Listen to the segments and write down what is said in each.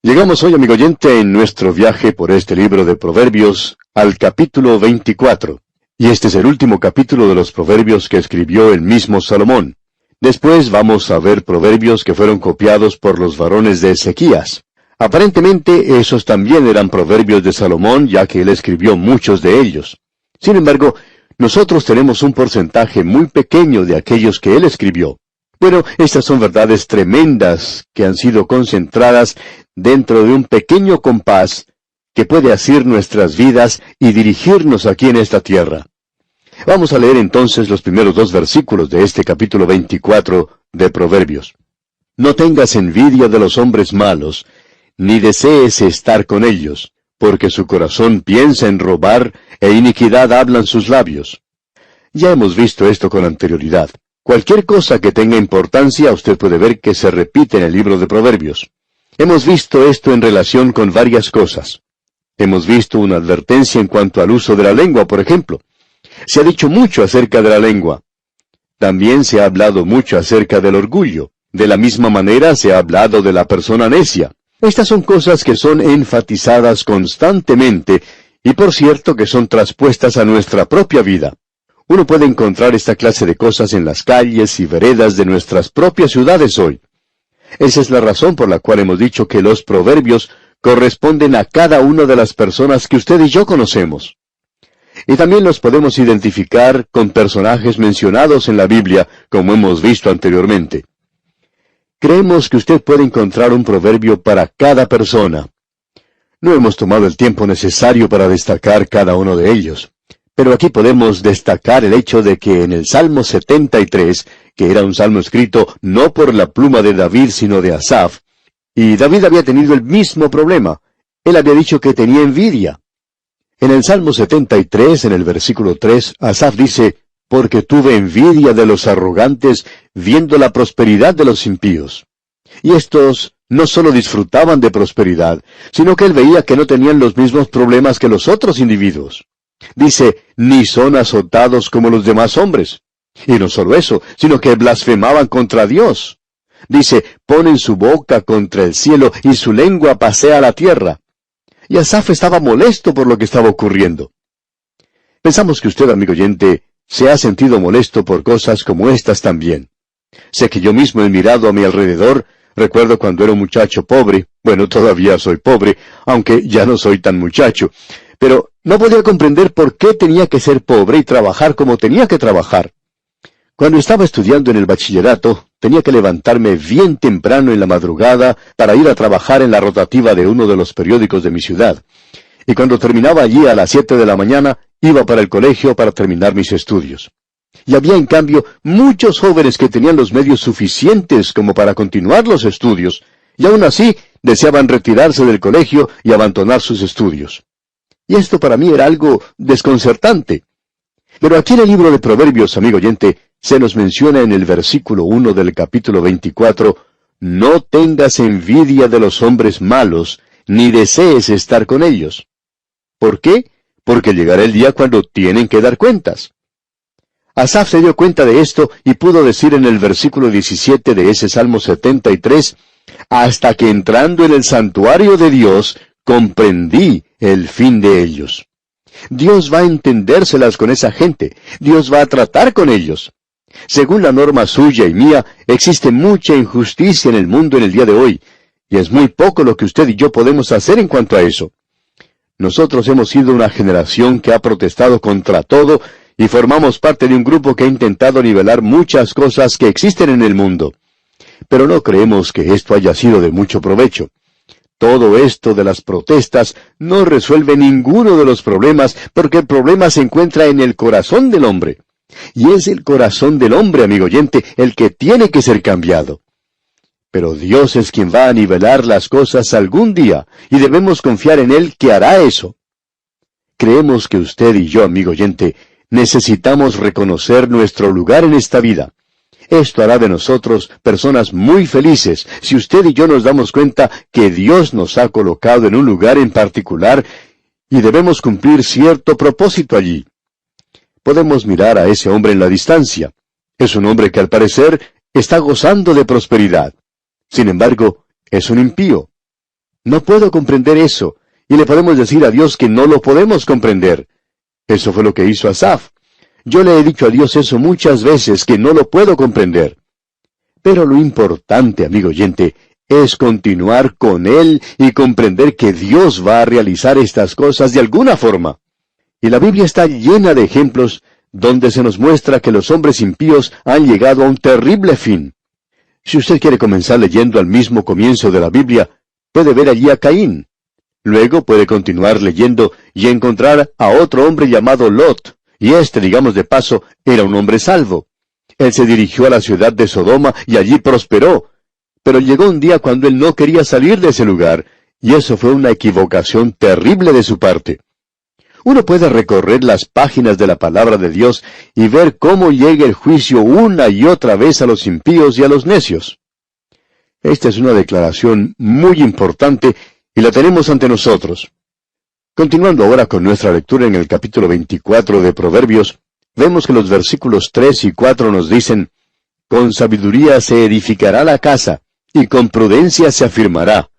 Llegamos hoy, amigo oyente, en nuestro viaje por este libro de Proverbios al capítulo 24. Y este es el último capítulo de los Proverbios que escribió el mismo Salomón. Después vamos a ver proverbios que fueron copiados por los varones de Ezequías. Aparentemente esos también eran proverbios de Salomón, ya que él escribió muchos de ellos. Sin embargo, nosotros tenemos un porcentaje muy pequeño de aquellos que él escribió. Bueno, estas son verdades tremendas que han sido concentradas dentro de un pequeño compás que puede asir nuestras vidas y dirigirnos aquí en esta tierra. Vamos a leer entonces los primeros 2 versículos de este capítulo 24 de Proverbios. No tengas envidia de los hombres malos, ni desees estar con ellos, porque su corazón piensa en robar, e iniquidad hablan sus labios. Ya hemos visto esto con anterioridad. Cualquier cosa que tenga importancia, usted puede ver que se repite en el libro de Proverbios. Hemos visto esto en relación con varias cosas. Hemos visto una advertencia en cuanto al uso de la lengua, por ejemplo. Se ha dicho mucho acerca de la lengua. También se ha hablado mucho acerca del orgullo. De la misma manera se ha hablado de la persona necia. Estas son cosas que son enfatizadas constantemente y por cierto que son traspuestas a nuestra propia vida. Uno puede encontrar esta clase de cosas en las calles y veredas de nuestras propias ciudades hoy. Esa es la razón por la cual hemos dicho que los proverbios corresponden a cada una de las personas que usted y yo conocemos. Y también los podemos identificar con personajes mencionados en la Biblia, como hemos visto anteriormente. Creemos que usted puede encontrar un proverbio para cada persona. No hemos tomado el tiempo necesario para destacar cada uno de ellos. Pero aquí podemos destacar el hecho de que en el Salmo 73, que era un salmo escrito no por la pluma de David, sino de Asaf, y David había tenido el mismo problema. Él había dicho que tenía envidia. En el Salmo 73, en el versículo 3, Asaf dice, «Porque tuve envidia de los arrogantes, viendo la prosperidad de los impíos». Y estos no solo disfrutaban de prosperidad, sino que él veía que no tenían los mismos problemas que los otros individuos. Dice, «Ni son azotados como los demás hombres». Y no solo eso, sino que blasfemaban contra Dios. Dice, «Ponen su boca contra el cielo y su lengua pasea la tierra». Y Asaf estaba molesto por lo que estaba ocurriendo. Pensamos que usted, amigo oyente, se ha sentido molesto por cosas como estas también. Sé que yo mismo he mirado a mi alrededor. Recuerdo cuando era un muchacho pobre. Bueno, todavía soy pobre, aunque ya no soy tan muchacho. Pero no podía comprender por qué tenía que ser pobre y trabajar como tenía que trabajar. Cuando estaba estudiando en el bachillerato, tenía que levantarme bien temprano en la madrugada para ir a trabajar en la rotativa de uno de los periódicos de mi ciudad. Y cuando terminaba allí a las 7 de la mañana, iba para el colegio para terminar mis estudios. Y había, en cambio, muchos jóvenes que tenían los medios suficientes como para continuar los estudios, y aún así deseaban retirarse del colegio y abandonar sus estudios. Y esto para mí era algo desconcertante. Pero aquí en el libro de Proverbios, amigo oyente, se nos menciona en el versículo 1 del capítulo 24, «No tengas envidia de los hombres malos, ni desees estar con ellos». ¿Por qué? Porque llegará el día cuando tienen que dar cuentas. Asaf se dio cuenta de esto y pudo decir en el versículo 17 de ese Salmo 73, «Hasta que entrando en el santuario de Dios, comprendí el fin de ellos». Dios va a entendérselas con esa gente. Dios va a tratar con ellos. Según la norma suya y mía, existe mucha injusticia en el mundo en el día de hoy, y es muy poco lo que usted y yo podemos hacer en cuanto a eso. Nosotros hemos sido una generación que ha protestado contra todo, y formamos parte de un grupo que ha intentado nivelar muchas cosas que existen en el mundo. Pero no creemos que esto haya sido de mucho provecho. Todo esto de las protestas no resuelve ninguno de los problemas, porque el problema se encuentra en el corazón del hombre. Y es el corazón del hombre, amigo oyente, el que tiene que ser cambiado. Pero Dios es quien va a nivelar las cosas algún día, y debemos confiar en Él que hará eso. Creemos que usted y yo, amigo oyente, necesitamos reconocer nuestro lugar en esta vida. Esto hará de nosotros personas muy felices si usted y yo nos damos cuenta que Dios nos ha colocado en un lugar en particular y debemos cumplir cierto propósito allí. Podemos mirar a ese hombre en la distancia. Es un hombre que al parecer está gozando de prosperidad. Sin embargo, es un impío. No puedo comprender eso. Y le podemos decir a Dios que no lo podemos comprender. Eso fue lo que hizo Asaf. Yo le he dicho a Dios eso muchas veces, que no lo puedo comprender. Pero lo importante, amigo oyente, es continuar con Él y comprender que Dios va a realizar estas cosas de alguna forma. Y la Biblia está llena de ejemplos donde se nos muestra que los hombres impíos han llegado a un terrible fin. Si usted quiere comenzar leyendo al mismo comienzo de la Biblia, puede ver allí a Caín. Luego puede continuar leyendo y encontrar a otro hombre llamado Lot, y digamos de paso, era un hombre salvo. Él se dirigió a la ciudad de Sodoma y allí prosperó. Pero llegó un día cuando él no quería salir de ese lugar, y eso fue una equivocación terrible de su parte. Uno puede recorrer las páginas de la palabra de Dios y ver cómo llega el juicio una y otra vez a los impíos y a los necios. Esta es una declaración muy importante y la tenemos ante nosotros. Continuando ahora con nuestra lectura en el capítulo 24 de Proverbios, vemos que los versículos 3 y 4 nos dicen: «Con sabiduría se edificará la casa, y con prudencia se afirmará,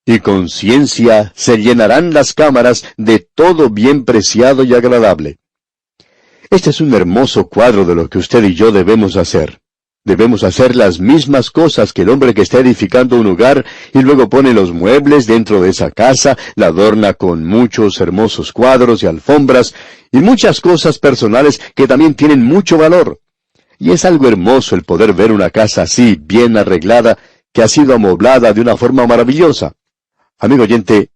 y con ciencia se llenarán las cámaras de todo bien preciado y agradable». Este es un hermoso cuadro de lo que usted y yo debemos hacer. Debemos hacer las mismas cosas que el hombre que está edificando un hogar y luego pone los muebles dentro de esa casa, la adorna con muchos hermosos cuadros y alfombras y muchas cosas personales que también tienen mucho valor. Y es algo hermoso el poder ver una casa así, bien arreglada, que ha sido amoblada de una forma maravillosa. Amigo oyente,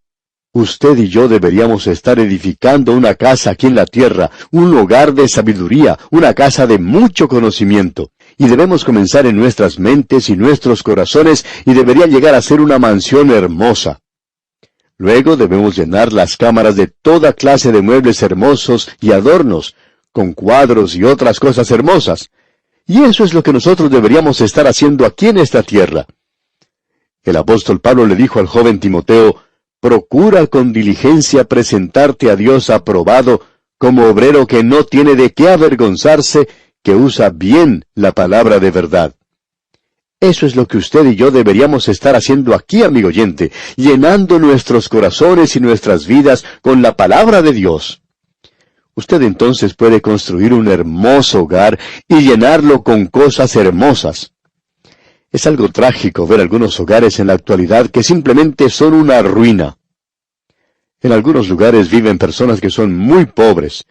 usted y yo deberíamos estar edificando una casa aquí en la tierra, un hogar de sabiduría, una casa de mucho conocimiento. Y debemos comenzar en nuestras mentes y nuestros corazones, y debería llegar a ser una mansión hermosa. Luego debemos llenar las cámaras de toda clase de muebles hermosos y adornos, con cuadros y otras cosas hermosas. Y eso es lo que nosotros deberíamos estar haciendo aquí en esta tierra. El apóstol Pablo le dijo al joven Timoteo: «Procura con diligencia presentarte a Dios aprobado, como obrero que no tiene de qué avergonzarse, que usa bien la palabra de verdad». Eso es lo que usted y yo deberíamos estar haciendo aquí, amigo oyente, llenando nuestros corazones y nuestras vidas con la palabra de Dios. Usted entonces puede construir un hermoso hogar y llenarlo con cosas hermosas. Es algo trágico ver algunos hogares en la actualidad que simplemente son una ruina. En algunos lugares viven personas que son muy pobres,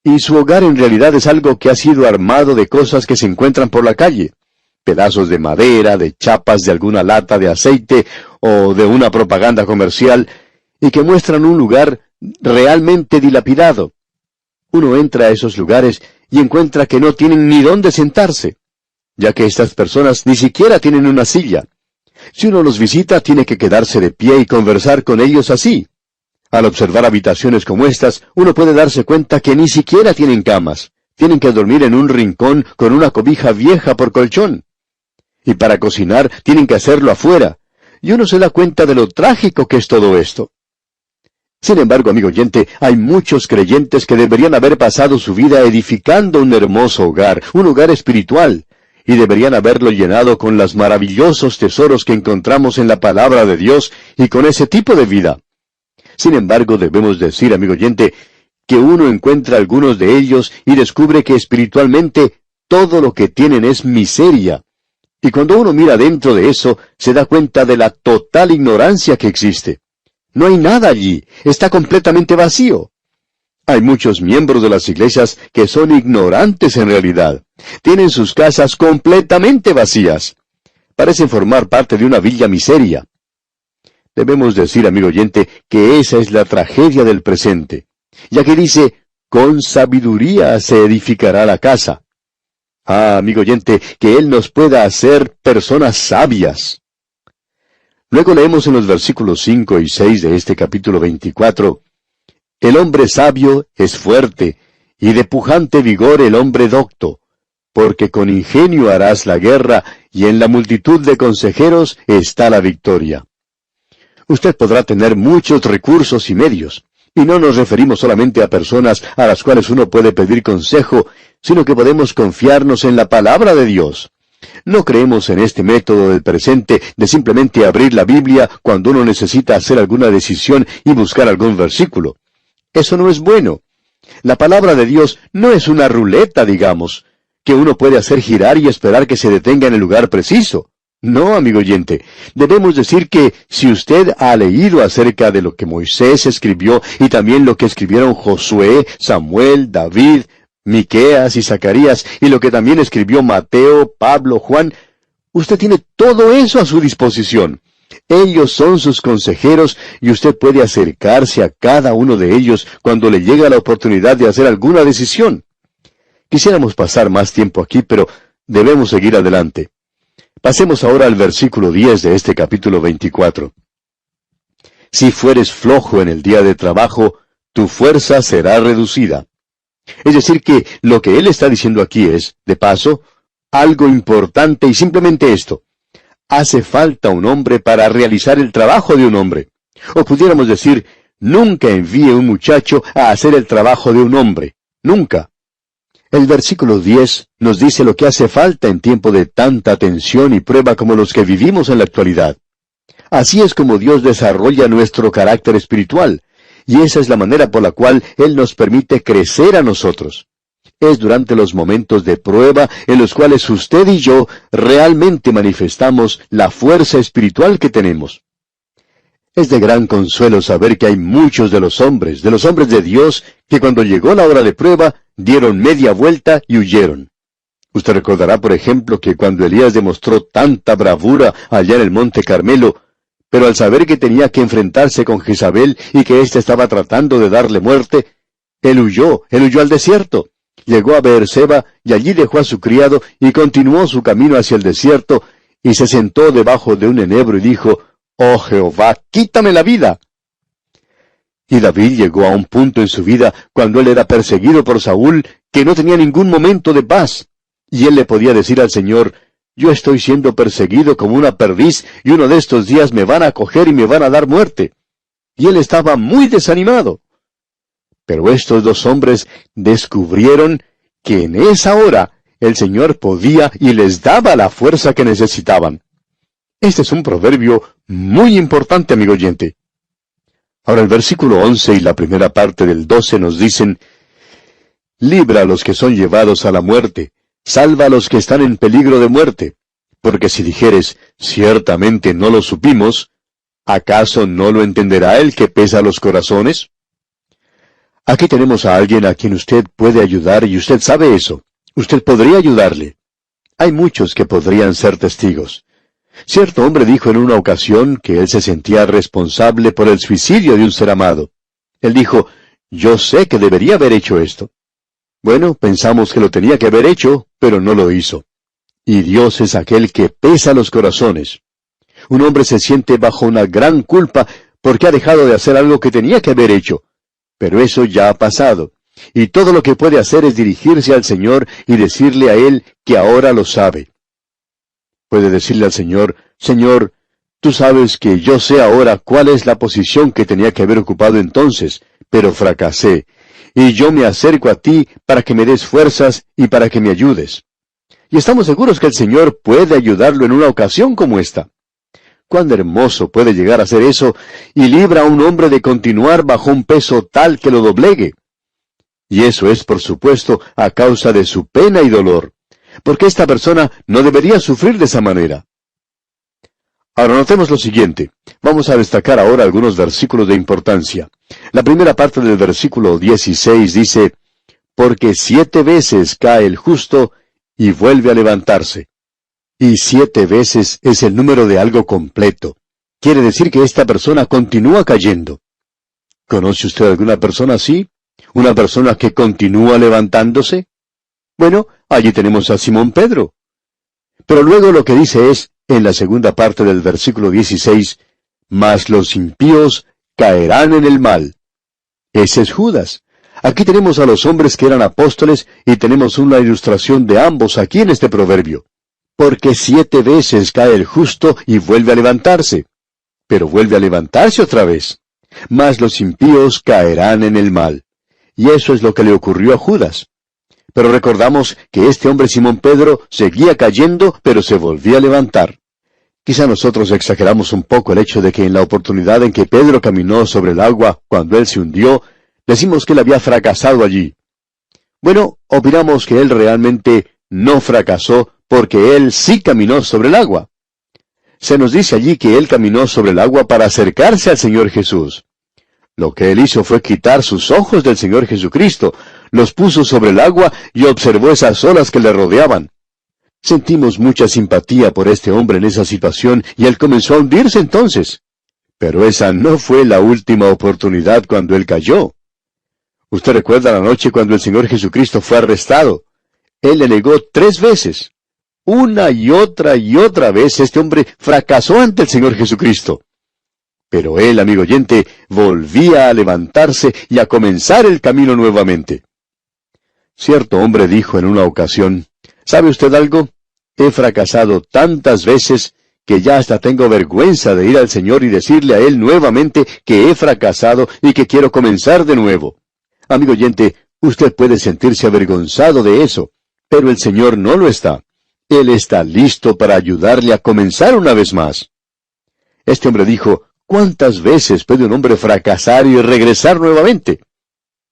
y su hogar en realidad es algo que ha sido armado de cosas que se encuentran por la calle. Pedazos de madera, de chapas de alguna lata de aceite o de una propaganda comercial, y que muestran un lugar realmente dilapidado. Uno entra a esos lugares y encuentra que no tienen ni dónde sentarse, ya que estas personas ni siquiera tienen una silla. Si uno los visita, tiene que quedarse de pie y conversar con ellos así. Al observar habitaciones como estas, uno puede darse cuenta que ni siquiera tienen camas. Tienen que dormir en un rincón con una cobija vieja por colchón. Y para cocinar, tienen que hacerlo afuera. Y uno se da cuenta de lo trágico que es todo esto. Sin embargo, amigo oyente, hay muchos creyentes que deberían haber pasado su vida edificando un hermoso hogar, un hogar espiritual, y deberían haberlo llenado con los maravillosos tesoros que encontramos en la palabra de Dios y con ese tipo de vida. Sin embargo, debemos decir, amigo oyente, que uno encuentra algunos de ellos y descubre que espiritualmente todo lo que tienen es miseria. Y cuando uno mira dentro de eso, se da cuenta de la total ignorancia que existe. No hay nada allí, está completamente vacío. Hay muchos miembros de las iglesias que son ignorantes en realidad. Tienen sus casas completamente vacías. Parecen formar parte de una villa miseria. Debemos decir, amigo oyente, que esa es la tragedia del presente, ya que dice: «Con sabiduría se edificará la casa». Ah, amigo oyente, que Él nos pueda hacer personas sabias. Luego leemos en los versículos 5 y 6 de este capítulo 24, «El hombre sabio es fuerte, y de pujante vigor el hombre docto, porque con ingenio harás la guerra, y en la multitud de consejeros está la victoria». Usted podrá tener muchos recursos y medios, y no nos referimos solamente a personas a las cuales uno puede pedir consejo, sino que podemos confiarnos en la palabra de Dios. No creemos en este método del presente de simplemente abrir la Biblia cuando uno necesita hacer alguna decisión y buscar algún versículo. Eso no es bueno. La palabra de Dios no es una ruleta, digamos, que uno puede hacer girar y esperar que se detenga en el lugar preciso. No, amigo oyente, debemos decir que si usted ha leído acerca de lo que Moisés escribió y también lo que escribieron Josué, Samuel, David, Miqueas y Zacarías, y lo que también escribió Mateo, Pablo, Juan, usted tiene todo eso a su disposición. Ellos son sus consejeros y usted puede acercarse a cada uno de ellos cuando le llega la oportunidad de hacer alguna decisión. Quisiéramos pasar más tiempo aquí, pero debemos seguir adelante. Pasemos ahora al versículo 10 de este capítulo 24. Si fueres flojo en el día de trabajo, tu fuerza será reducida. Es decir que lo que él está diciendo aquí es, de paso, algo importante y simplemente esto. Hace falta un hombre para realizar el trabajo de un hombre. O pudiéramos decir, nunca envíe un muchacho a hacer el trabajo de un hombre. Nunca. El versículo 10 nos dice lo que hace falta en tiempo de tanta tensión y prueba como los que vivimos en la actualidad. Así es como Dios desarrolla nuestro carácter espiritual, y esa es la manera por la cual Él nos permite crecer a nosotros. Es durante los momentos de prueba en los cuales usted y yo realmente manifestamos la fuerza espiritual que tenemos. Es de gran consuelo saber que hay muchos de los hombres de Dios, que cuando llegó la hora de prueba, dieron media vuelta y huyeron. Usted recordará, por ejemplo, que cuando Elías demostró tanta bravura allá en el Monte Carmelo, pero al saber que tenía que enfrentarse con Jezabel y que ésta estaba tratando de darle muerte, él huyó al desierto. Llegó a Beerseba y allí dejó a su criado y continuó su camino hacia el desierto y se sentó debajo de un enebro y dijo, «Oh Jehová, quítame la vida». Y David llegó a un punto en su vida cuando él era perseguido por Saúl que no tenía ningún momento de paz. Y él le podía decir al Señor, «Yo estoy siendo perseguido como una perdiz y uno de estos días me van a coger y me van a dar muerte». Y él estaba muy desanimado. Pero estos dos hombres descubrieron que en esa hora el Señor podía y les daba la fuerza que necesitaban. Este es un proverbio muy importante, amigo oyente. Ahora el versículo 11 y la primera parte del 12 nos dicen, «Libra a los que son llevados a la muerte, salva a los que están en peligro de muerte. Porque si dijeres, ciertamente no lo supimos, ¿acaso no lo entenderá el que pesa los corazones?» Aquí tenemos a alguien a quien usted puede ayudar y usted sabe eso. Usted podría ayudarle. Hay muchos que podrían ser testigos. Cierto hombre dijo en una ocasión que él se sentía responsable por el suicidio de un ser amado. Él dijo, «Yo sé que debería haber hecho esto». Bueno, pensamos que lo tenía que haber hecho, pero no lo hizo. Y Dios es aquel que pesa los corazones. Un hombre se siente bajo una gran culpa porque ha dejado de hacer algo que tenía que haber hecho. Pero eso ya ha pasado. Y todo lo que puede hacer es dirigirse al Señor y decirle a Él que ahora lo sabe. Puede decirle al Señor, «Señor, tú sabes que yo sé ahora cuál es la posición que tenía que haber ocupado entonces, pero fracasé. Y yo me acerco a ti para que me des fuerzas y para que me ayudes». Y estamos seguros que el Señor puede ayudarlo en una ocasión como esta. Cuán hermoso puede llegar a ser eso, y libra a un hombre de continuar bajo un peso tal que lo doblegue. Y eso es, por supuesto, a causa de su pena y dolor, porque esta persona no debería sufrir de esa manera. Ahora notemos lo siguiente. Vamos a destacar ahora algunos versículos de importancia. La primera parte del versículo 16 dice, «Porque 7 veces cae el justo y vuelve a levantarse». Y 7 veces es el número de algo completo. Quiere decir que esta persona continúa cayendo. ¿Conoce usted alguna persona así? ¿Una persona que continúa levantándose? Bueno, allí tenemos a Simón Pedro. Pero luego lo que dice es, en la segunda parte del versículo 16, «Mas los impíos caerán en el mal». Ese es Judas. Aquí tenemos a los hombres que eran apóstoles y tenemos una ilustración de ambos aquí en este proverbio. Porque 7 veces cae el justo y vuelve a levantarse. Pero vuelve a levantarse otra vez. Mas los impíos caerán en el mal. Y eso es lo que le ocurrió a Judas. Pero recordamos que este hombre Simón Pedro seguía cayendo, pero se volvía a levantar. Quizá nosotros exageramos un poco el hecho de que en la oportunidad en que Pedro caminó sobre el agua cuando él se hundió, decimos que él había fracasado allí. Bueno, opinamos que él realmente no fracasó porque él sí caminó sobre el agua. Se nos dice allí que él caminó sobre el agua para acercarse al Señor Jesús. Lo que él hizo fue quitar sus ojos del Señor Jesucristo, los puso sobre el agua y observó esas olas que le rodeaban. Sentimos mucha simpatía por este hombre en esa situación y él comenzó a hundirse entonces. Pero esa no fue la última oportunidad cuando él cayó. Usted recuerda la noche cuando el Señor Jesucristo fue arrestado. Él le negó 3 veces. Una y otra vez este hombre fracasó ante el Señor Jesucristo. Pero él, amigo oyente, volvía a levantarse y a comenzar el camino nuevamente. Cierto hombre dijo en una ocasión, ¿sabe usted algo? He fracasado tantas veces que ya hasta tengo vergüenza de ir al Señor y decirle a Él nuevamente que he fracasado y que quiero comenzar de nuevo. Amigo oyente, usted puede sentirse avergonzado de eso, pero el Señor no lo está. Él está listo para ayudarle a comenzar una vez más. Este hombre dijo, ¿cuántas veces puede un hombre fracasar y regresar nuevamente?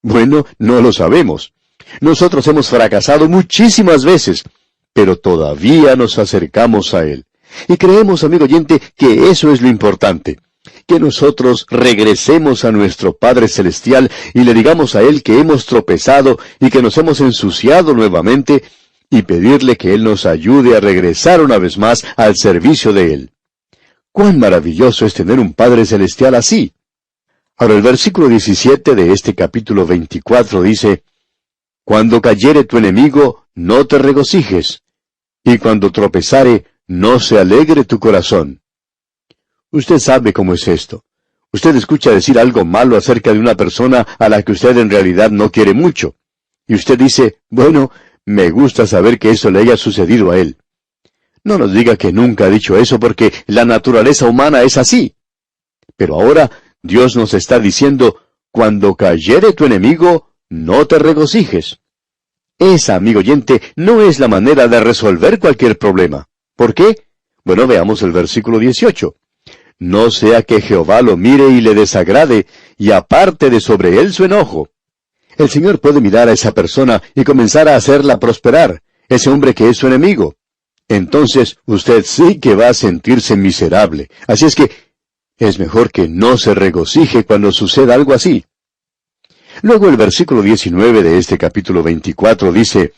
Bueno, no lo sabemos. Nosotros hemos fracasado muchísimas veces, pero todavía nos acercamos a Él. Y creemos, amigo oyente, que eso es lo importante, que nosotros regresemos a nuestro Padre Celestial y le digamos a Él que hemos tropezado y que nos hemos ensuciado nuevamente, y pedirle que Él nos ayude a regresar una vez más al servicio de Él. ¡Cuán maravilloso es tener un Padre Celestial así! Ahora el versículo 17 de este capítulo 24 dice, «Cuando cayere tu enemigo, no te regocijes, y cuando tropezare, no se alegre tu corazón». Usted sabe cómo es esto. Usted escucha decir algo malo acerca de una persona a la que usted en realidad no quiere mucho. Y usted dice, bueno, me gusta saber que eso le haya sucedido a él. No nos diga que nunca ha dicho eso porque la naturaleza humana es así. Pero ahora Dios nos está diciendo, cuando cayere tu enemigo, no te regocijes. Esa, amigo oyente, no es la manera de resolver cualquier problema. ¿Por qué? Bueno, veamos el versículo 18. No sea que Jehová lo mire y le desagrade, y aparte de sobre él su enojo. El Señor puede mirar a esa persona y comenzar a hacerla prosperar, ese hombre que es su enemigo. Entonces usted sí que va a sentirse miserable. Así es que es mejor que no se regocije cuando suceda algo así. Luego el versículo 19 de este capítulo 24 dice,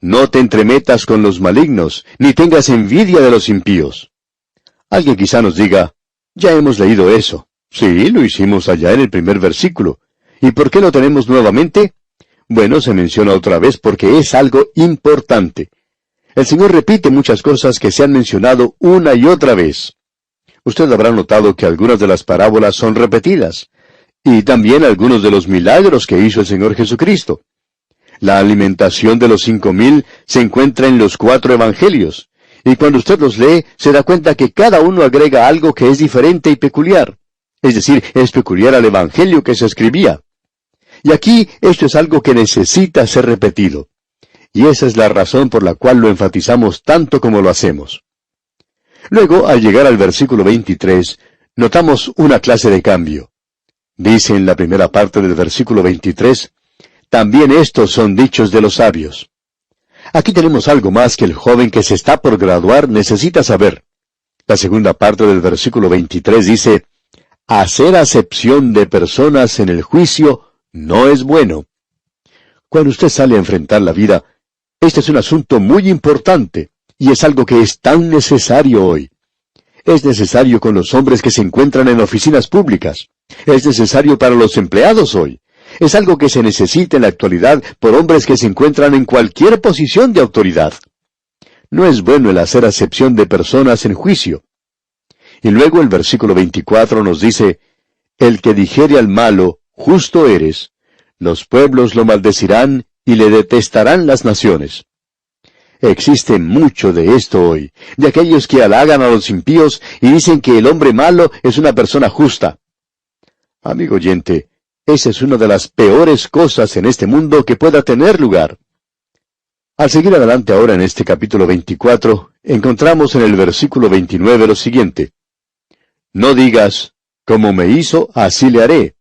«No te entremetas con los malignos, ni tengas envidia de los impíos». Alguien quizá nos diga, «Ya hemos leído eso». Sí, lo hicimos allá en el primer versículo. ¿Y por qué lo tenemos nuevamente? Bueno, se menciona otra vez porque es algo importante. El Señor repite muchas cosas que se han mencionado una y otra vez. Usted habrá notado que algunas de las parábolas son repetidas, y también algunos de los milagros que hizo el Señor Jesucristo. La alimentación de los 5,000 se encuentra en los 4 evangelios, y cuando usted los lee, se da cuenta que cada uno agrega algo que es diferente y peculiar. Es decir, es peculiar al evangelio que se escribía. Y aquí esto es algo que necesita ser repetido. Y esa es la razón por la cual lo enfatizamos tanto como lo hacemos. Luego, al llegar al versículo 23, notamos una clase de cambio. Dice en la primera parte del versículo 23, «También estos son dichos de los sabios». Aquí tenemos algo más que el joven que se está por graduar necesita saber. La segunda parte del versículo 23 dice, «Hacer acepción de personas en el juicio no es bueno». Cuando usted sale a enfrentar la vida, este es un asunto muy importante, y es algo que es tan necesario hoy. Es necesario con los hombres que se encuentran en oficinas públicas. Es necesario para los empleados hoy. Es algo que se necesita en la actualidad por hombres que se encuentran en cualquier posición de autoridad. No es bueno el hacer acepción de personas en juicio. Y luego el versículo 24 nos dice, «El que dijere al malo, justo eres, los pueblos lo maldecirán y le detestarán las naciones». Existe mucho de esto hoy, de aquellos que halagan a los impíos y dicen que el hombre malo es una persona justa. Amigo oyente, esa es una de las peores cosas en este mundo que pueda tener lugar. Al seguir adelante ahora en este capítulo 24, encontramos en el versículo 29 lo siguiente: No digas, como me hizo, así le haré.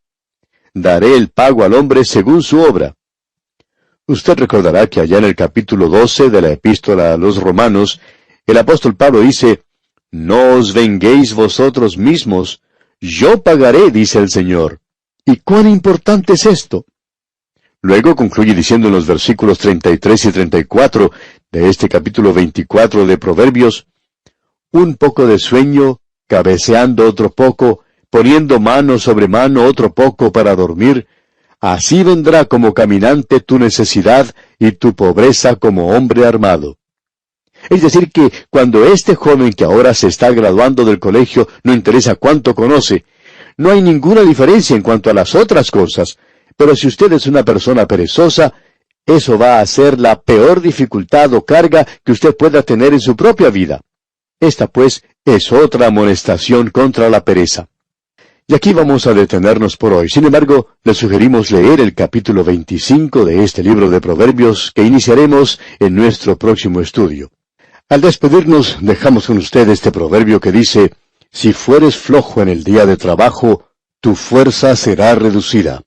Daré el pago al hombre según su obra. Usted recordará que allá en el capítulo 12 de la epístola a los Romanos, el apóstol Pablo dice, No os venguéis vosotros mismos, yo pagaré, dice el Señor. ¿Y cuán importante es esto? Luego concluye diciendo en los versículos 33 y 34 de este capítulo 24 de Proverbios, Un poco de sueño, cabeceando otro poco, poniendo mano sobre mano otro poco para dormir, así vendrá como caminante tu necesidad y tu pobreza como hombre armado. Es decir que cuando este joven que ahora se está graduando del colegio no interesa cuánto conoce, no hay ninguna diferencia en cuanto a las otras cosas, pero si usted es una persona perezosa, eso va a ser la peor dificultad o carga que usted pueda tener en su propia vida. Esta, pues, es otra amonestación contra la pereza. Y aquí vamos a detenernos por hoy. Sin embargo, le sugerimos leer el capítulo 25 de este libro de Proverbios que iniciaremos en nuestro próximo estudio. Al despedirnos, dejamos con usted este proverbio que dice, Si fueres flojo en el día de trabajo, tu fuerza será reducida.